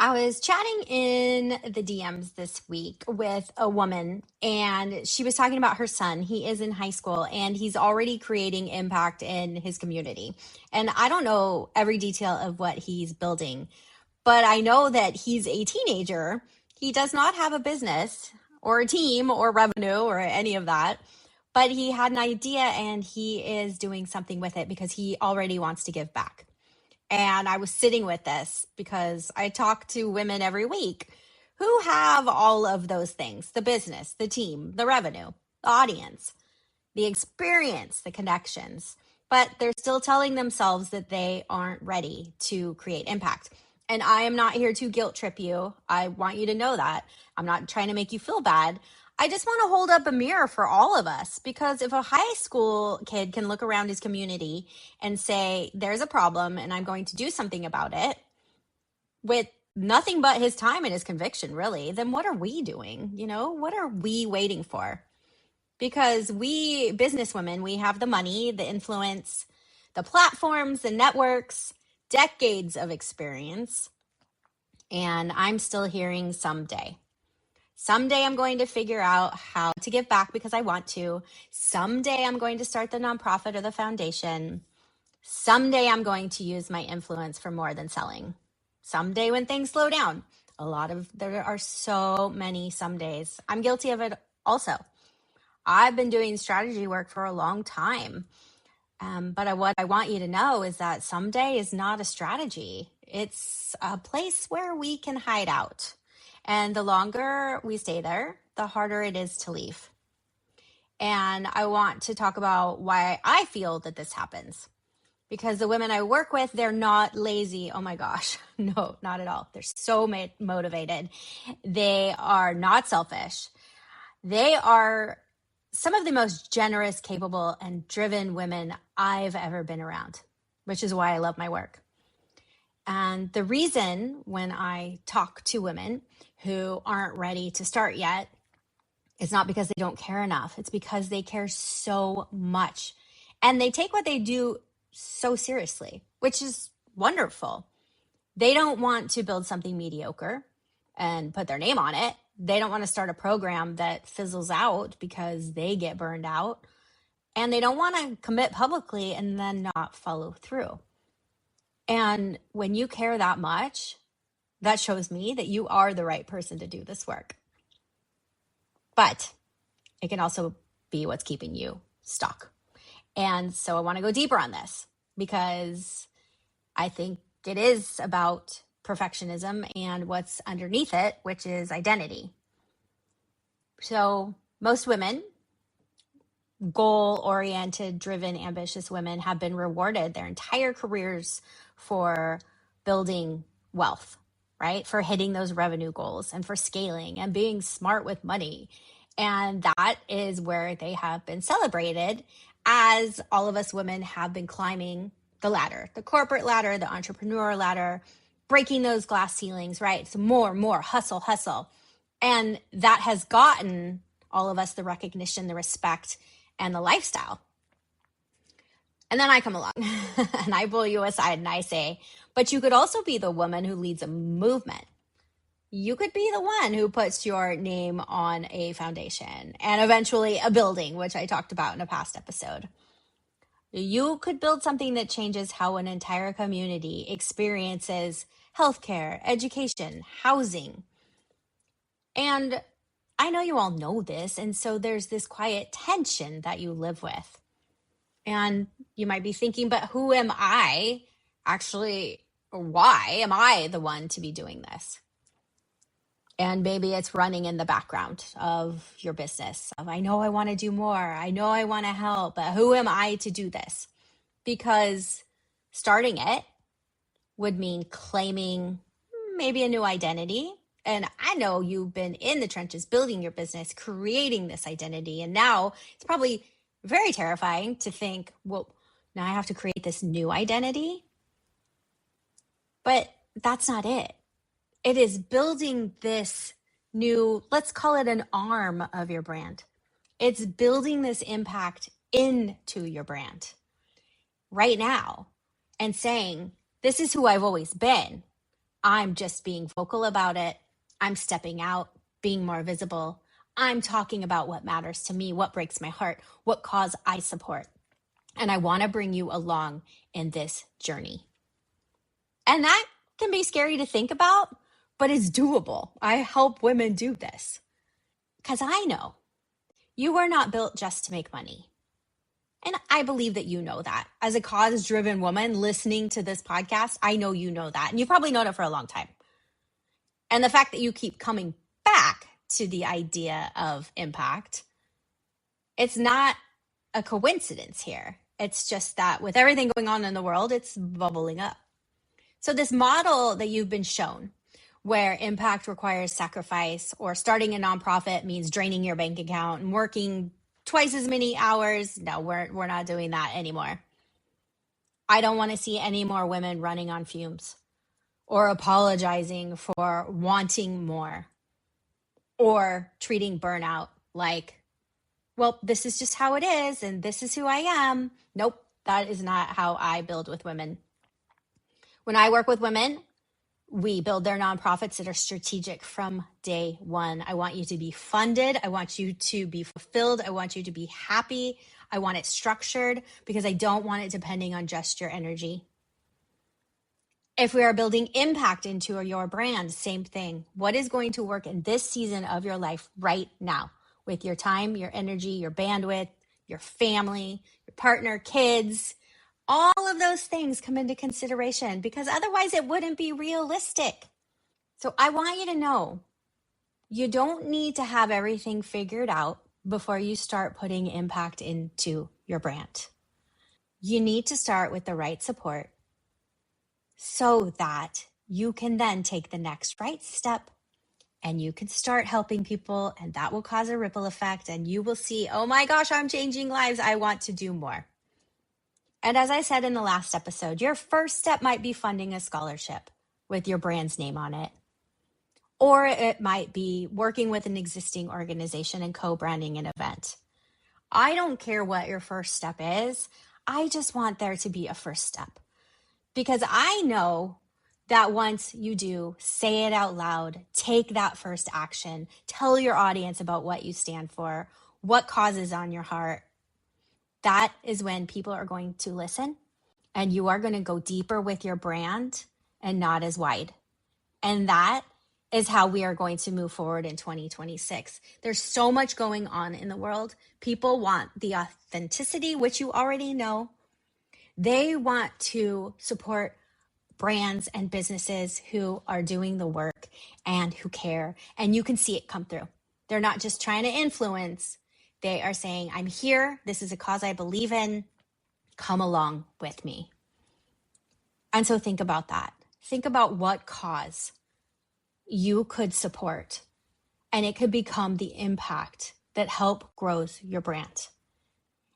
I was chatting in the DMs this week with a woman, and she was talking about her son. He is in high school, and he's already creating impact in his community. And I don't know every detail of what he's building, but I know that he's a teenager. He does not have a business or a team or revenue or any of that, but he had an idea and he is doing something with it because he already wants to give back. And I was sitting with this because I talk to women every week who have all of those things: the business, the team, the revenue, the audience, the experience, the connections. But they're still telling themselves that they aren't ready to create impact. And I am not here to guilt trip you. I want you to know that. I'm not trying to make you feel bad. I just want to hold up a mirror for all of us, because if a high school kid can look around his community and say, there's a problem and I'm going to do something about it with nothing but his time and his conviction, really, then what are we doing? What are we waiting for? Because we businesswomen, we have the money, the influence, the platforms, the networks, decades of experience. And I'm still hearing someday. Someday I'm going to figure out how to give back because I want to. Someday I'm going to start the nonprofit or the foundation. Someday I'm going to use my influence for more than selling. Someday when things slow down. There are so many somedays. I'm guilty of it also. I've been doing strategy work for a long time. But what I want you to know is that someday is not a strategy. It's a place where we can hide out. And the longer we stay there, the harder it is to leave. And I want to talk about why I feel that this happens. Because the women I work with, they're not lazy. Oh my gosh. No, not at all. They're so motivated. They are not selfish. They are some of the most generous, capable, and driven women I've ever been around, which is why I love my work. And the reason when I talk to women who aren't ready to start yet is not because they don't care enough. It's because they care so much. And they take what they do so seriously, which is wonderful. They don't want to build something mediocre and put their name on it. They don't want to start a program that fizzles out because they get burned out. And they don't want to commit publicly and then not follow through. And when you care that much, that shows me that you are the right person to do this work. But it can also be what's keeping you stuck. And so I want to go deeper on this because I think it is about perfectionism and what's underneath it, which is identity. So most women, goal-oriented, driven, ambitious women, have been rewarded their entire careers for building wealth, right? For hitting those revenue goals and for scaling and being smart with money. And that is where they have been celebrated, as all of us women have been climbing the ladder, the corporate ladder, the entrepreneur ladder, breaking those glass ceilings, right? So more, hustle. And that has gotten all of us the recognition, the respect, and the lifestyle. And then I come along and I pull you aside and I say, but you could also be the woman who leads a movement. You could be the one who puts your name on a foundation and eventually a building, which I talked about in a past episode. You could build something that changes how an entire community experiences healthcare, education, housing. And I know you all know this, and so there's this quiet tension that you live with. And you might be thinking, but who am I actually, or why am I the one to be doing this? And maybe it's running in the background of your business of, I know I want to do more. I know I want to help, but who am I to do this? Because starting it would mean claiming maybe a new identity. And I know you've been in the trenches building your business, creating this identity. And now it's probably very terrifying to think, well, now I have to create this new identity. But that's not it. It is building this new, let's call it an arm of your brand. It's building this impact into your brand right now and saying, this is who I've always been, I'm just being vocal about it. I'm stepping out, being more visible. I'm talking about what matters to me, what breaks my heart, what cause I support. And I want to bring you along in this journey. And that can be scary to think about, but it's doable. I help women do this because I know you were not built just to make money. And I believe that you know that. As a cause-driven woman listening to this podcast, I know you know that. And you've probably known it for a long time. And the fact that you keep coming back to the idea of impact, it's not a coincidence here. It's just that with everything going on in the world, it's bubbling up. So this model that you've been shown, where impact requires sacrifice, or starting a nonprofit means draining your bank account and working twice as many hours. No, we're not doing that anymore. I don't want to see any more women running on fumes or apologizing for wanting more or treating burnout like, well, this is just how it is and this is who I am. Nope, that is not how I build with women. When I work with women, we build their nonprofits that are strategic from day one. I want you to be funded. I want you to be fulfilled. I want you to be happy. I want it structured because I don't want it depending on just your energy. If we are building impact into your brand, same thing. What is going to work in this season of your life right now with your time, your energy, your bandwidth, your family, your partner, kids? All of those things come into consideration because otherwise it wouldn't be realistic. So I want you to know you don't need to have everything figured out before you start putting impact into your brand. You need to start with the right support so that you can then take the next right step and you can start helping people, and that will cause a ripple effect and you will see, oh my gosh, I'm changing lives. I want to do more. And as I said in the last episode, your first step might be funding a scholarship with your brand's name on it. Or it might be working with an existing organization and co-branding an event. I don't care what your first step is. I just want there to be a first step. Because I know that once you do, say it out loud, take that first action, tell your audience about what you stand for, what causes on your heart, that is when people are going to listen and you are going to go deeper with your brand and not as wide. And that is how we are going to move forward in 2026. There's so much going on in the world. People want the authenticity, which you already know. They want to support brands and businesses who are doing the work and who care. And you can see it come through. They're not just trying to influence. They are saying, I'm here. This is a cause I believe in. Come along with me. And so think about that. Think about what cause you could support. And it could become the impact that help grows your brand.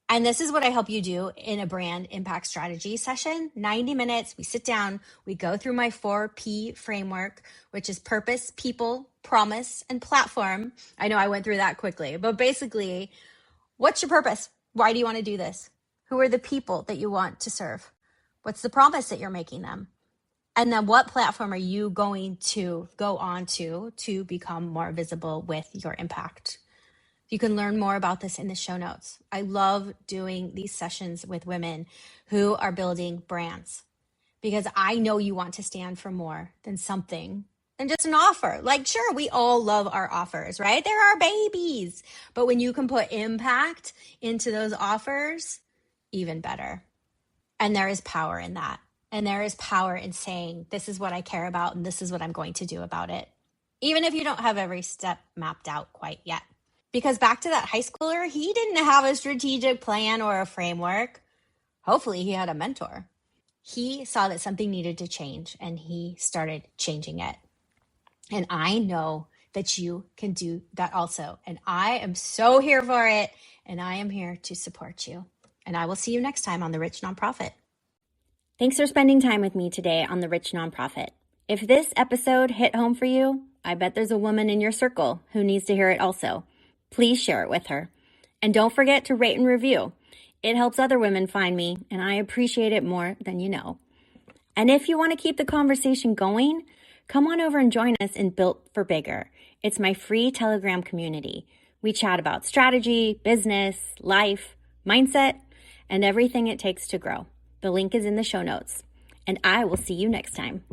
And this is what I help you do in a brand impact strategy session. 90 minutes, we sit down, we go through my 4P framework, which is purpose, people, promise, and platform. I know I went through that quickly, but basically, what's your purpose? Why do you want to do this? Who are the people that you want to serve? What's the promise that you're making them? And then what platform are you going to go on to become more visible with your impact? You can learn more about this in the show notes. I love doing these sessions with women who are building brands because I know you want to stand for more than something than just an offer. Like, sure, we all love our offers, right? They're our babies. But when you can put impact into those offers, even better. And there is power in that. And there is power in saying, this is what I care about and this is what I'm going to do about it. Even if you don't have every step mapped out quite yet. Because back to that high schooler, he didn't have a strategic plan or a framework. Hopefully he had a mentor. He saw that something needed to change and he started changing it. And I know that you can do that also. And I am so here for it. And I am here to support you. And I will see you next time on The Rich Nonprofit. Thanks for spending time with me today on The Rich Nonprofit. If this episode hit home for you, I bet there's a woman in your circle who needs to hear it also. Please share it with her. And don't forget to rate and review. It helps other women find me, and I appreciate it more than you know. And if you want to keep the conversation going, come on over and join us in Built for Bigger. It's my free Telegram community. We chat about strategy, business, life, mindset, and everything it takes to grow. The link is in the show notes. And I will see you next time.